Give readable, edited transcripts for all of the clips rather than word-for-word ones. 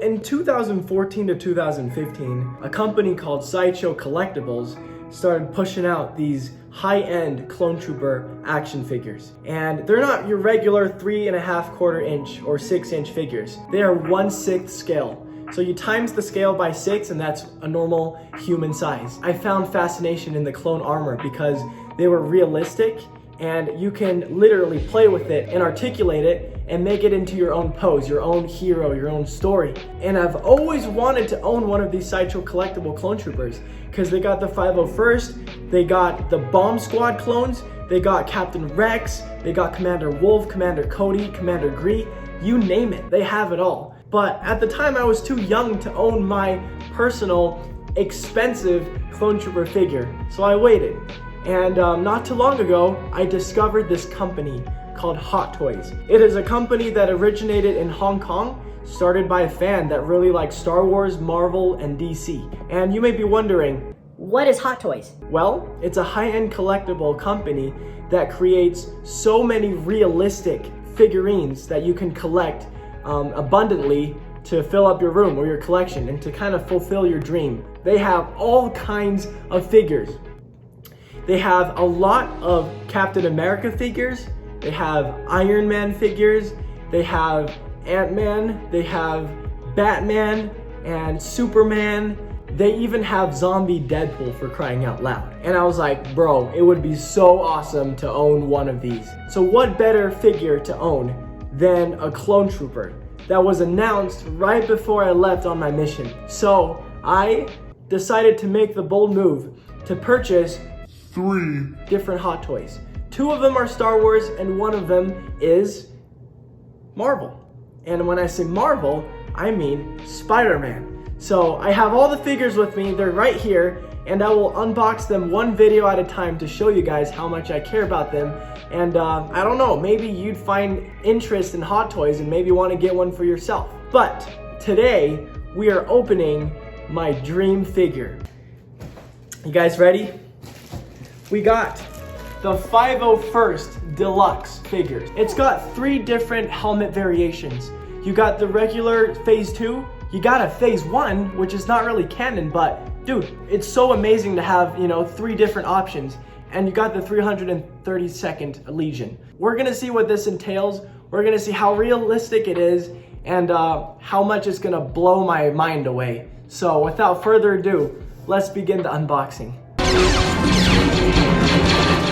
in 2014 to 2015, a company called Sideshow Collectibles started pushing out these high-end Clone Trooper action figures. And they're not your regular 3.25 inch or 6-inch figures. They are 1/6 scale. So you times the scale by 6 and that's a normal human size. I found fascination in the clone armor because they were realistic and you can literally play with it and articulate it and make it into your own pose, your own hero, your own story. And I've always wanted to own one of these Sideshow Collectible Clone Troopers because they got the 501st, they got the Bomb Squad clones, they got Captain Rex, they got Commander Wolf, Commander Cody, Commander Gree, you name it, they have it all. But at the time I was too young to own my personal expensive Clone Trooper figure, so I waited. And not too long ago, I discovered this company called Hot Toys. It is a company that originated in Hong Kong, started by a fan that really likes Star Wars, Marvel, and DC. And you may be wondering, what is Hot Toys? Well, it's a high-end collectible company that creates so many realistic figurines that you can collect abundantly to fill up your room or your collection and to kind of fulfill your dream. They have all kinds of figures. They have a lot of Captain America figures, they have Iron Man figures, they have Ant-Man, they have Batman and Superman. They even have zombie Deadpool, for crying out loud. And I was like, bro, it would be so awesome to own one of these. So what better figure to own than a Clone Trooper that was announced right before I left on my mission. So I decided to make the bold move to purchase 3 different Hot Toys. 2 of them are Star Wars and 1 of them is Marvel. And when I say Marvel, I mean Spider-Man. So I have all the figures with me, they're right here, and I will unbox them one video at a time to show you guys how much I care about them. And I don't know, maybe you'd find interest in Hot Toys and maybe want to get one for yourself. But today, we are opening my dream figure. You guys ready? We got the 501st Deluxe figures. It's got 3 different helmet variations. You got the regular Phase 2, you got a Phase 1, which is not really canon, but dude, it's so amazing to have, 3 different options. And you got the 332nd Legion. We're gonna see what this entails. We're gonna see how realistic it is and how much it's gonna blow my mind away. So without further ado, let's begin the unboxing.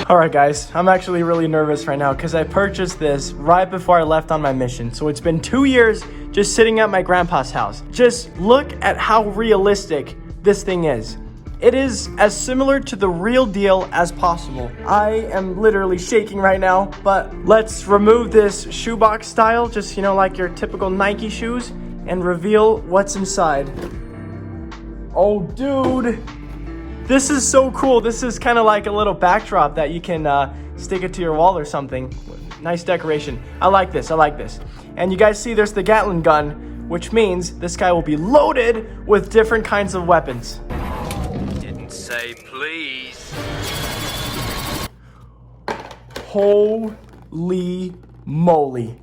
Alright guys, I'm actually really nervous right now because I purchased this right before I left on my mission. So it's been 2 years just sitting at my grandpa's house. Just look at how realistic this thing is. It is as similar to the real deal as possible. I am literally shaking right now, but let's remove this shoebox style, just like your typical Nike shoes, and reveal what's inside. Oh dude, this is so cool. This is kind of like a little backdrop that you can stick it to your wall or something. Nice decoration. I like this. And you guys see there's the Gatling gun, which means this guy will be loaded with different kinds of weapons. Didn't say please. Holy moly.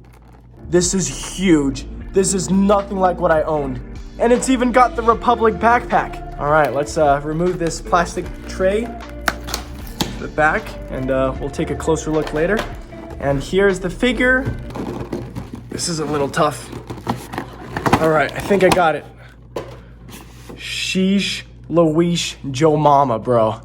This is huge. This is nothing like what I owned. And it's even got the Republic backpack. All right, let's remove this plastic tray, the back, and we'll take a closer look later. And here's the figure. This is a little tough. All right, I think I got it. Sheesh Louise Joe Mama, bro.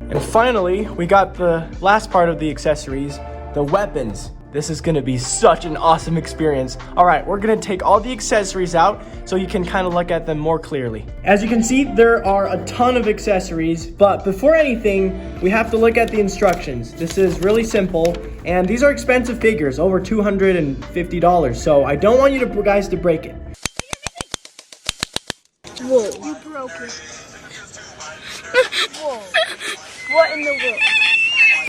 And finally, we got the last part of the accessories, the weapons. This is gonna be such an awesome experience. All right, we're gonna take all the accessories out so you can kind of look at them more clearly. As you can see, there are a ton of accessories, but before anything, we have to look at the instructions. This is really simple, and these are expensive figures, over $250, so I don't want you guys to break it. Whoa. You broke it. Whoa. What in the world?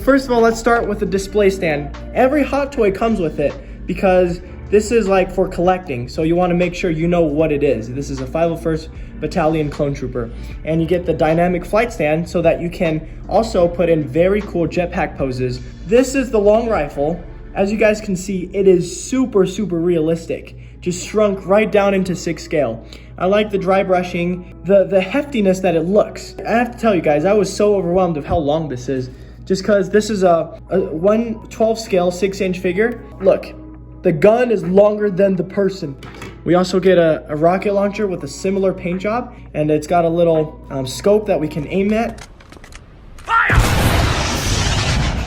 First of all, let's start with the display stand. Every Hot Toy comes with it because this is like for collecting, so you want to make sure you know what it is. This is a 501st Battalion Clone Trooper. And you get the dynamic flight stand so that you can also put in very cool jetpack poses. This is the long rifle. As you guys can see, it is super realistic. just shrunk right down into 6 scale. I like the dry brushing, the heftiness that it looks. I have to tell you guys, I was so overwhelmed of how long this is, just because this is a 1/12 scale 6-inch figure. Look, the gun is longer than the person. We also get a rocket launcher with a similar paint job, and it's got a little scope that we can aim at. Fire!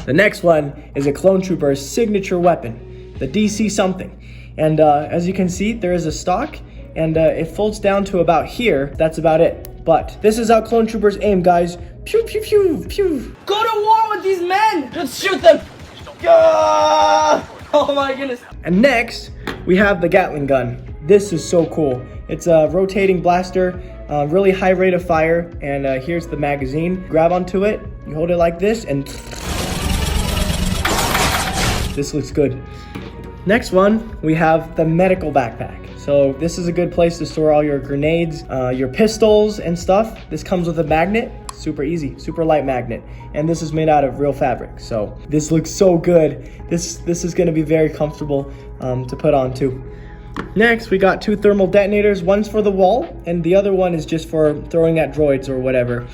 The next one is a clone trooper's signature weapon, the DC something. And as you can see, there is a stock, and it folds down to about here. That's about it. But this is how clone troopers aim, guys. Pew, pew, pew, pew. Go to war with these men! Let's shoot them! Ah! Oh my goodness. And next, we have the Gatling gun. This is so cool. It's a rotating blaster, really high rate of fire, and here's the magazine. Grab onto it, you hold it like this, and this looks good. Next one, we have the medical backpack. So this is a good place to store all your grenades, your pistols and stuff. This comes with a magnet, super easy, super light magnet. And this is made out of real fabric. So this looks so good. This is gonna be very comfortable to put on too. Next, we got 2 thermal detonators. One's for the wall, and the other one is just for throwing at droids or whatever.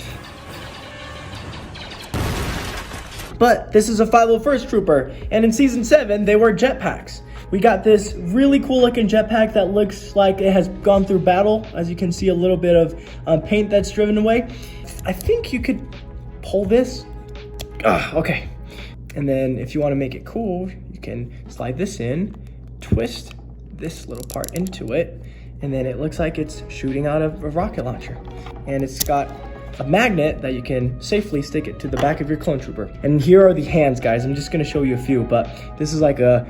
But this is a 501st Trooper, and in Season 7, they wear jetpacks. We got this really cool looking jetpack that looks like it has gone through battle. As you can see, a little bit of paint that's driven away. I think you could pull this. Okay. And then if you want to make it cool, you can slide this in, twist this little part into it, and then it looks like it's shooting out of a rocket launcher. And it's got a magnet that you can safely stick it to the back of your clone trooper. And here are the hands, guys. I'm just gonna show you a few, but this is like a,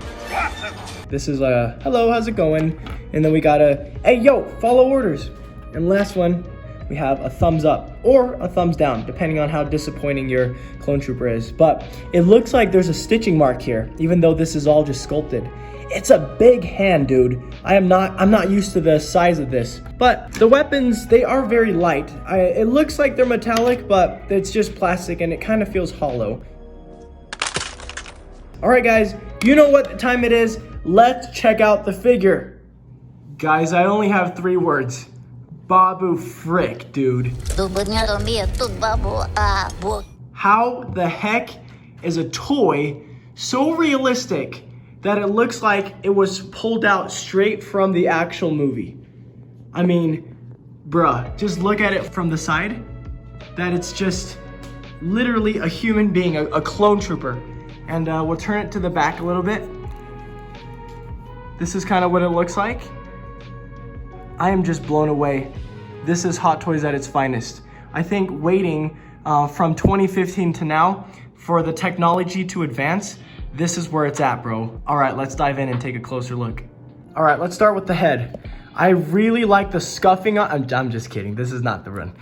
hello, how's it going? And then we got a, hey, yo, follow orders. And last one, we have a thumbs up or a thumbs down, depending on how disappointing your clone trooper is. But it looks like there's a stitching mark here, even though this is all just sculpted. It's a big hand, dude. I'm not used to the size of this. But the weapons, they are very light. It looks like they're metallic, but it's just plastic and it kind of feels hollow. All right, guys, you know what time it is. Let's check out the figure. Guys, I only have 3 words. Babu frick, dude. How the heck is a toy so realistic that it looks like it was pulled out straight from the actual movie? I mean, bruh, just look at it from the side, that it's just literally a human being, a clone trooper. And we'll turn it to the back a little bit. This is kind of what it looks like. I am just blown away. This is Hot Toys at its finest. I think waiting from 2015 to now for the technology to advance, this is where it's at, bro. All right, let's dive in and take a closer look. All right, let's start with the head. I really like the scuffing on, I'm just kidding, this is not the run.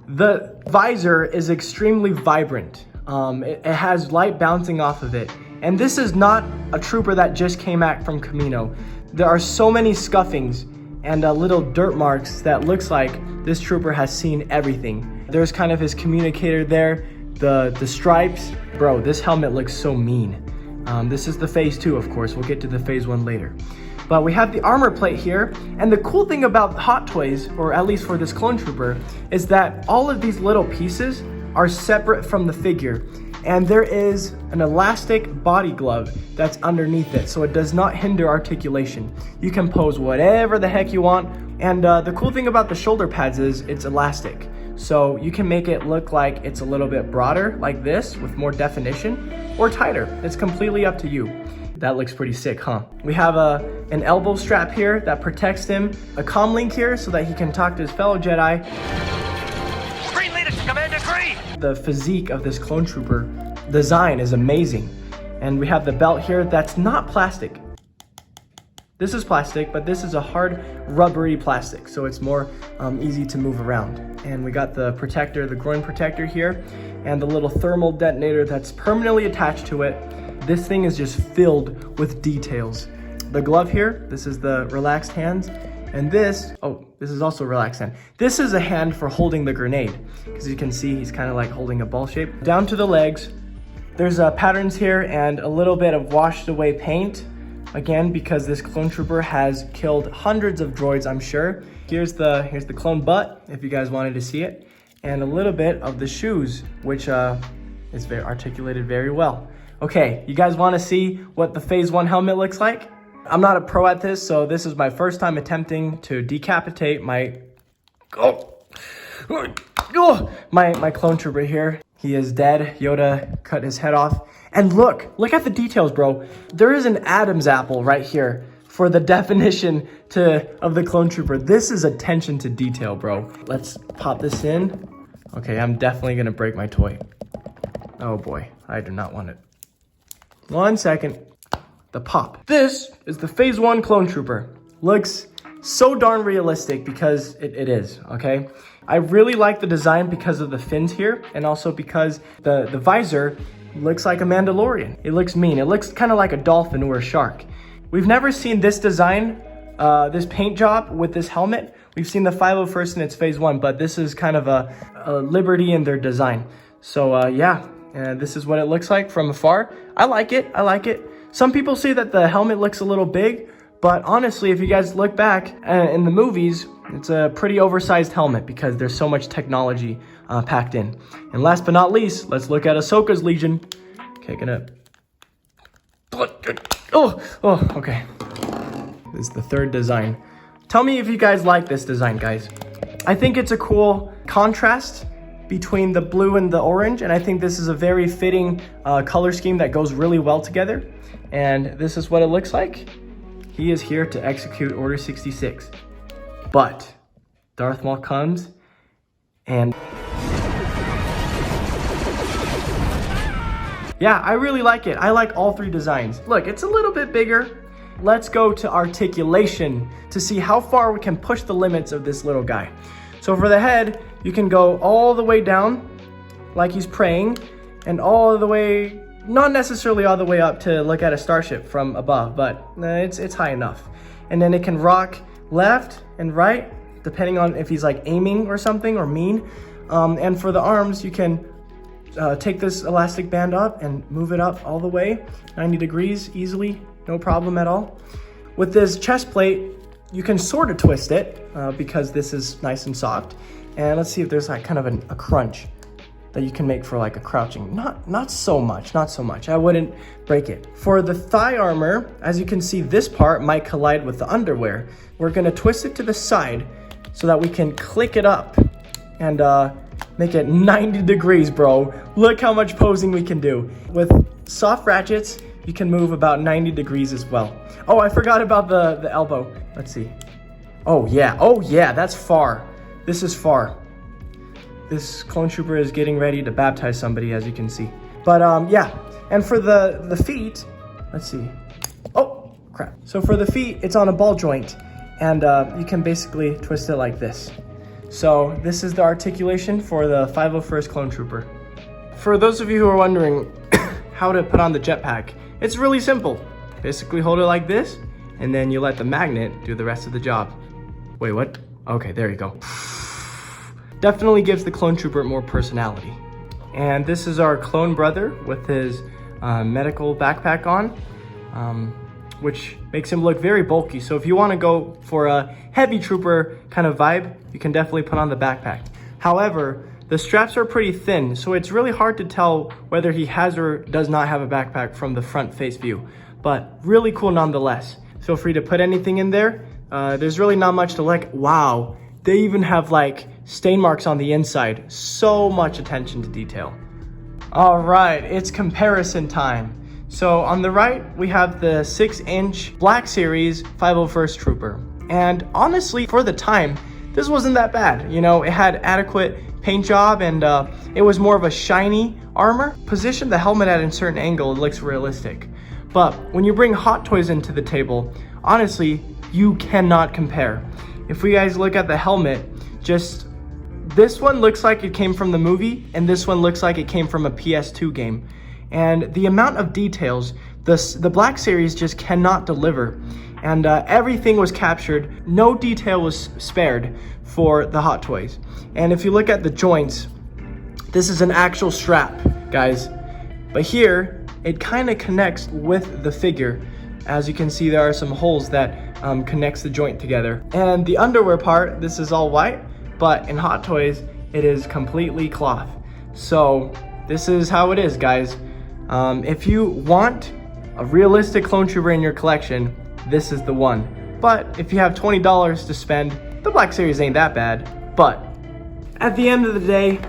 The visor is extremely vibrant. It has light bouncing off of it. And this is not a trooper that just came back from Camino. There are so many scuffings and little dirt marks that looks like this trooper has seen everything. There's kind of his communicator there, the stripes. Bro, this helmet looks so mean. This is the phase 2, of course. We'll get to the phase 1 later. But we have the armor plate here. And the cool thing about Hot Toys, or at least for this clone trooper, is that all of these little pieces are separate from the figure. And there is an elastic body glove that's underneath it, so it does not hinder articulation. You can pose whatever the heck you want. And the cool thing about the shoulder pads is it's elastic. So you can make it look like it's a little bit broader, like this, with more definition, or tighter. It's completely up to you. That looks pretty sick, huh? We have an elbow strap here that protects him, a comm link here so that he can talk to his fellow Jedi. Green leader to Commander Green! The physique of this clone trooper design is amazing. And we have the belt here that's not plastic. This is plastic, but this is a hard, rubbery plastic, so it's more easy to move around. And we got the protector, the groin protector here, and the little thermal detonator that's permanently attached to it. This thing is just filled with details. The glove here, this is the relaxed hands, and this is also relaxed hand. This is a hand for holding the grenade, because you can see he's kind of like holding a ball shape. Down to the legs, there's patterns here and a little bit of washed away paint. again, because this clone trooper has killed hundreds of droids, I'm sure. Here's the clone butt, if you guys wanted to see it, and a little bit of the shoes, which is very articulated very well. Okay, you guys want to see what the Phase 1 helmet looks like? I'm not a pro at this, so this is my first time attempting to decapitate my my clone trooper here. He is dead. Yoda cut his head off. And look at the details, bro. There is an Adam's apple right here for the definition of the clone trooper. This is attention to detail, bro. Let's pop this in. Okay, I'm definitely gonna break my toy. Oh boy, I do not want it. 1 second. The pop. This is the Phase 1 clone trooper. Looks so darn realistic because it is, okay? I really like the design because of the fins here, and also because the visor looks like a Mandalorian. It looks mean. It looks kind of like a dolphin or a shark. We've never seen this design, this paint job with this helmet. We've seen the 501st in its Phase 1, but this is kind of a liberty in their design. So yeah, this is what it looks like from afar. I like it. I like it. Some people say that the helmet looks a little big, but honestly, if you guys look back in the movies, it's a pretty oversized helmet because there's so much technology packed in. And last but not least, let's look at Ahsoka's Legion. Okay, okay. This is the third design. Tell me if you guys like this design, guys. I think it's a cool contrast between the blue and the orange, and I think this is a very fitting color scheme that goes really well together. And this is what it looks like. He is here to execute Order 66. But Darth Maul comes and... yeah, I really like it. I like all three designs. Look, it's a little bit bigger. Let's go to articulation to see how far we can push the limits of this little guy. So for the head, you can go all the way down like he's praying, and all the way, not necessarily all the way up to look at a starship from above, but it's high enough. And then it can rock left and right, depending on if he's like aiming or something or mean. And for the arms, you can take this elastic band up and move it up all the way 90 degrees easily, no problem at all. With this chest plate, you can sort of twist it because this is nice and soft. And let's see if there's like kind of a crunch that you can make for like a crouching. Not so much. I wouldn't break it. For the thigh armor, as you can see, this part might collide with the underwear. We're gonna twist it to the side so that we can click it up and make it 90 degrees, bro. Look how much posing we can do. With soft ratchets, you can move about 90 degrees as well. Oh, I forgot about the elbow. Let's see. Oh yeah, that's far. This is far. This clone trooper is getting ready to baptize somebody, as you can see. But yeah, and for the feet, let's see. Oh, crap. So for the feet, it's on a ball joint, and you can basically twist it like this. So this is the articulation for the 501st clone trooper. For those of you who are wondering how to put on the jetpack, it's really simple. Basically hold it like this, and then you let the magnet do the rest of the job. Wait, what? Okay, there you go. Definitely gives the clone trooper more personality. And this is our clone brother with his medical backpack on, which makes him look very bulky. So if you want to go for a heavy trooper kind of vibe, you can definitely put on the backpack. However, the straps are pretty thin, so it's really hard to tell whether he has or does not have a backpack from the front face view. But really cool nonetheless. Feel free to put anything in there. There's really not much to like. Wow, they even have like stain marks on the inside. So much attention to detail. All right, it's comparison time. So on the right, we have the 6-inch Black Series 501st Trooper. And honestly, for the time, this wasn't that bad. You know, it had adequate paint job, and it was more of a shiny armor. Position the helmet at a certain angle, it looks realistic. But when you bring Hot Toys into the table, honestly, you cannot compare. If we guys look at the helmet, just this one looks like it came from the movie, and this one looks like it came from a PS2 game. And the amount of details, the Black Series just cannot deliver. And everything was captured. No detail was spared for the Hot Toys. And if you look at the joints, this is an actual strap, guys. But here, it kind of connects with the figure As you can see, there are some holes that connects the joint together. And the underwear part, this is all white, but in Hot Toys, it is completely cloth. So this is how it is, guys. If you want a realistic clone trooper in your collection, this is the one. But if you have $20 to spend, the Black Series ain't that bad. But at the end of the day,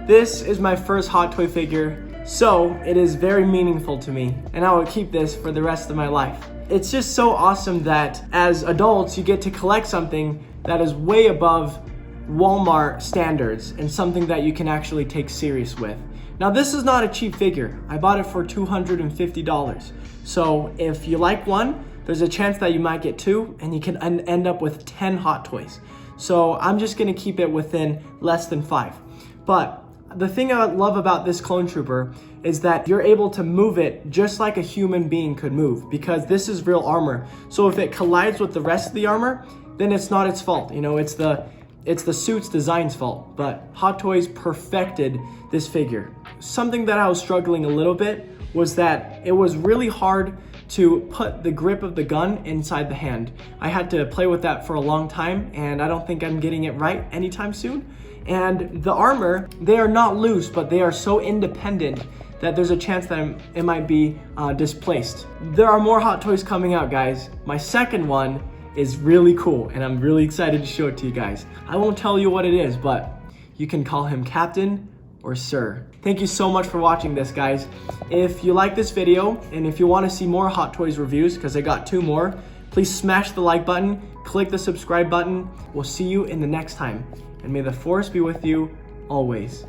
this is my first Hot Toy figure, so it is very meaningful to me, and I will keep this for the rest of my life. It's just so awesome that as adults, you get to collect something that is way above Walmart standards and something that you can actually take serious with. Now, this is not a cheap figure. I bought it for $250. So if you like one, there's a chance that you might get two, and you can end up with 10 Hot Toys. So I'm just gonna keep it within less than 5. But the thing I love about this clone trooper is that you're able to move it just like a human being could move, because this is real armor. So if it collides with the rest of the armor, then it's not its fault. You know, it's the suit's design's fault. But Hot Toys perfected this figure. Something that I was struggling a little bit was that it was really hard to put the grip of the gun inside the hand. I had to play with that for a long time, and I don't think I'm getting it right anytime soon. And the armor, they are not loose, but they are so independent that there's a chance that it might be displaced. There are more Hot Toys coming out, guys. My second one is really cool, and I'm really excited to show it to you guys. I won't tell you what it is, but you can call him Captain or Sir. Thank you so much for watching this, guys. If you like this video, and if you want to see more Hot Toys reviews, because I got 2 more, please smash the like button, click the subscribe button. We'll see you in the next time. And may the force be with you always.